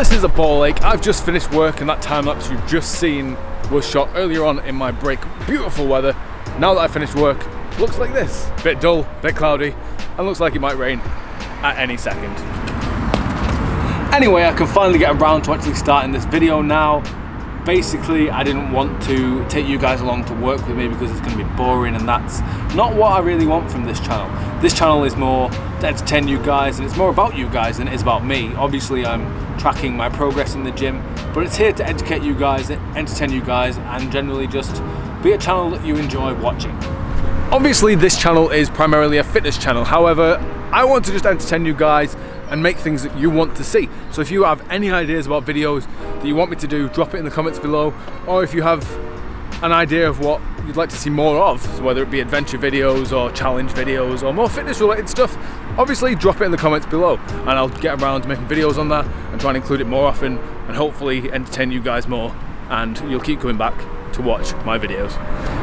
this is a ball lake. I've just finished work and that time lapse you've just seen was shot earlier on in my break. Beautiful weather. Now that I've finished work, looks like this. Bit dull, bit cloudy, and looks like it might rain at any second. Anyway, I can finally get around to actually starting this video now. Basically, I didn't want to take you guys along to work with me because it's going to be boring, and that's not what I really want from this channel. This channel is more to entertain you guys, and it's more about you guys than it is about me. Obviously, I'm tracking my progress in the gym, but it's here to educate you guys, entertain you guys, and generally just be a channel that you enjoy watching. Obviously, this channel is primarily a fitness channel. However, I want to just entertain you guys and make things that you want to see. So if you have any ideas about videos that you want me to do, drop it in the comments below. Or if you have an idea of what you'd like to see more of, so whether it be adventure videos or challenge videos or more fitness related stuff, obviously drop it in the comments below and I'll get around to making videos on that and try and include it more often and hopefully entertain you guys more, and you'll keep coming back to watch my videos.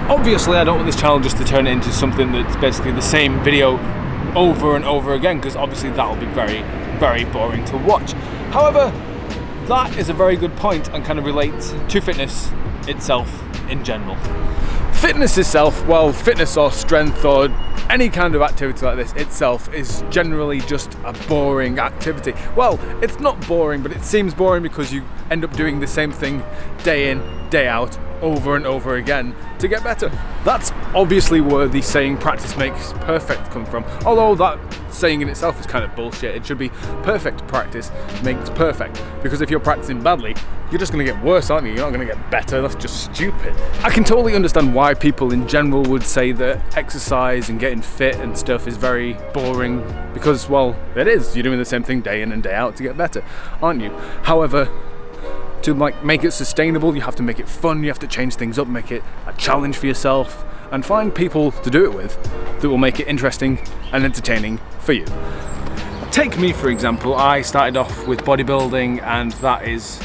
Obviously, I don't want this channel just to turn it into something that's basically the same video over and over again, because obviously that'll be very, very boring to watch. However, that is a very good point and kind of relates to fitness itself in general. Fitness itself, well, fitness or strength or any kind of activity like this itself is generally just a boring activity. Well, it's not boring, but it seems boring because you end up doing the same thing day in, day out, over and over again to get better. That's obviously where the saying practice makes perfect come from, although that saying in itself is kind of bullshit. It should be perfect practice makes perfect, because if you're practicing badly, you're just going to get worse, aren't you? You're not going to get better. That's just stupid. I can totally understand why people in general would say that exercise and getting fit and stuff is very boring, because, well, it is. You're doing the same thing day in and day out to get better, aren't you? However, to make it sustainable, you have to make it fun, you have to change things up, make it a challenge for yourself, and find people to do it with that will make it interesting and entertaining for you. Take me, for example. I started off with bodybuilding, and that is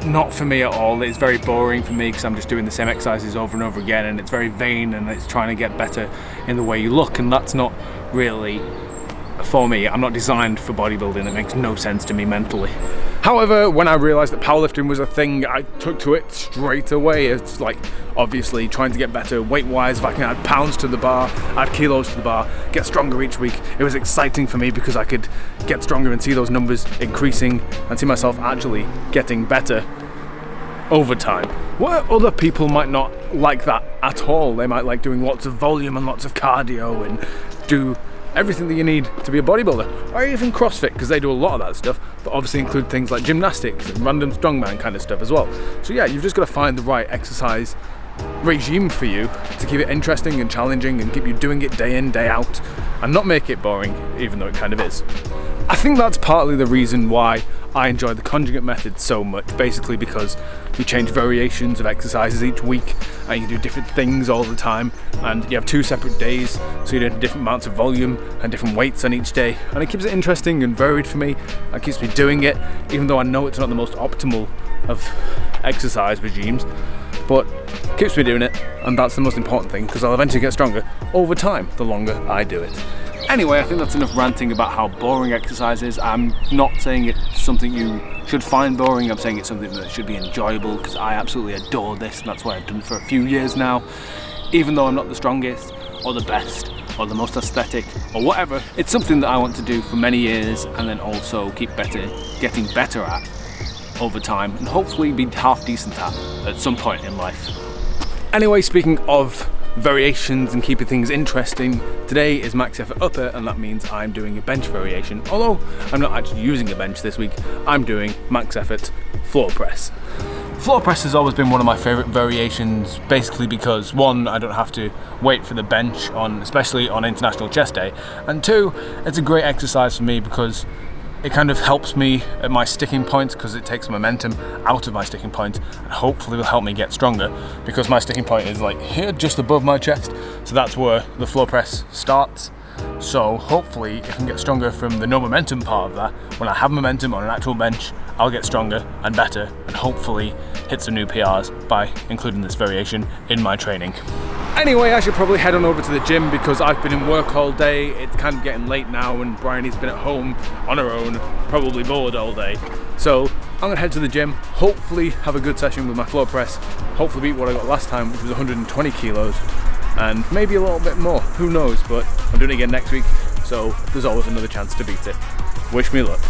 not for me at all. It's very boring for me because I'm just doing the same exercises over and over again, and it's very vain and it's trying to get better in the way you look, and that's not really for me. I'm not designed for bodybuilding. It makes no sense to me mentally. However, when I realised that powerlifting was a thing, I took to it straight away. It's like, obviously, trying to get better weight-wise. If I can add pounds to the bar, add kilos to the bar, get stronger each week. It was exciting for me because I could get stronger and see those numbers increasing and see myself actually getting better over time. Where other people might not like that at all. They might like doing lots of volume and lots of cardio and do everything that you need to be a bodybuilder, or even CrossFit, because they do a lot of that stuff, but obviously include things like gymnastics and random strongman kind of stuff as well. So yeah, you've just got to find the right exercise regime for you to keep it interesting and challenging and keep you doing it day in, day out, and not make it boring, even though it kind of is. I think that's partly the reason why I enjoy the conjugate method so much, basically because you change variations of exercises each week and you do different things all the time, and you have 2 separate days, so you do different amounts of volume and different weights on each day, and it keeps it interesting and varied for me. It keeps me doing it, even though I know it's not the most optimal of exercise regimes, but it keeps me doing it, and that's the most important thing, because I'll eventually get stronger over time the longer I do it. Anyway, I think that's enough ranting about how boring exercise is. I'm not saying it's something you should find boring. I'm saying it's something that should be enjoyable, because I absolutely adore this, and that's why I've done it for a few years now. Even though I'm not the strongest or the best or the most aesthetic or whatever, it's something that I want to do for many years, and then also keep getting better at over time, and hopefully be half decent at some point in life. Anyway, speaking of variations and keeping things interesting, today is max effort upper, and that means I'm doing a bench variation. Although I'm not actually using a bench this week, I'm doing max effort floor press. Floor press has always been one of my favourite variations, basically because 1, I don't have to wait for the bench especially on International Chest Day, and 2, it's a great exercise for me because it kind of helps me at my sticking points, because it takes momentum out of my sticking point and hopefully will help me get stronger, because my sticking point is like here, just above my chest, so that's where the floor press starts. So hopefully if I can get stronger from the no momentum part of that, when I have momentum on an actual bench, I'll get stronger and better, and hopefully hit some new PRs by including this variation in my training. Anyway, I should probably head on over to the gym because I've been in work all day. It's kind of getting late now, and Bryony's been at home on her own, probably bored all day. So I'm gonna head to the gym, hopefully have a good session with my floor press, hopefully beat what I got last time, which was 120 kilos, and maybe a little bit more, who knows, but I'm doing it again next week, so there's always another chance to beat it. Wish me luck.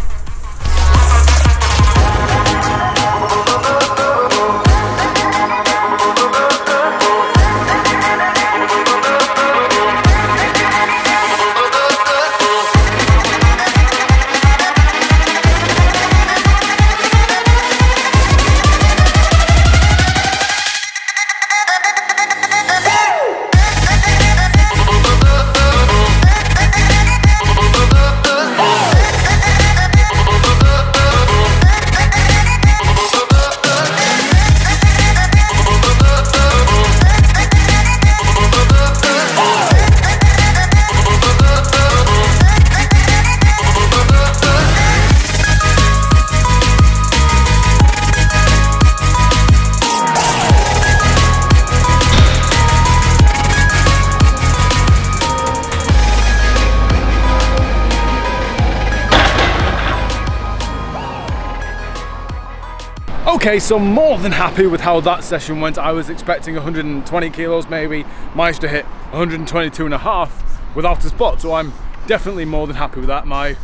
Okay, so more than happy with how that session went. I was expecting 120 kilos maybe, managed to hit 122 and a half without a spot, so I'm definitely more than happy with that. My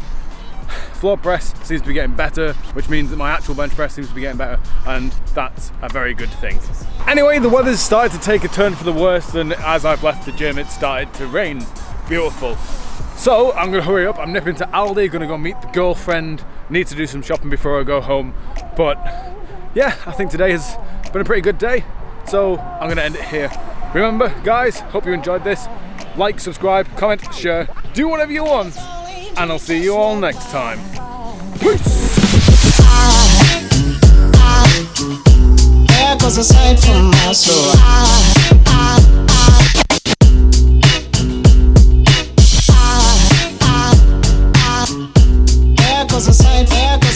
floor press seems to be getting better, which means that my actual bench press seems to be getting better, and that's a very good thing. Anyway, the weather's started to take a turn for the worse, and as I've left the gym, it started to rain. Beautiful. So I'm gonna hurry up. I'm nipping to Aldi, gonna go meet the girlfriend, need to do some shopping before I go home, but yeah, I think today has been a pretty good day, so I'm gonna end it here. Remember, guys, hope you enjoyed this. Like, subscribe, comment, share, do whatever you want, and I'll see you all next time. Peace! There goes a sight from my soul. There goes a sight, there goes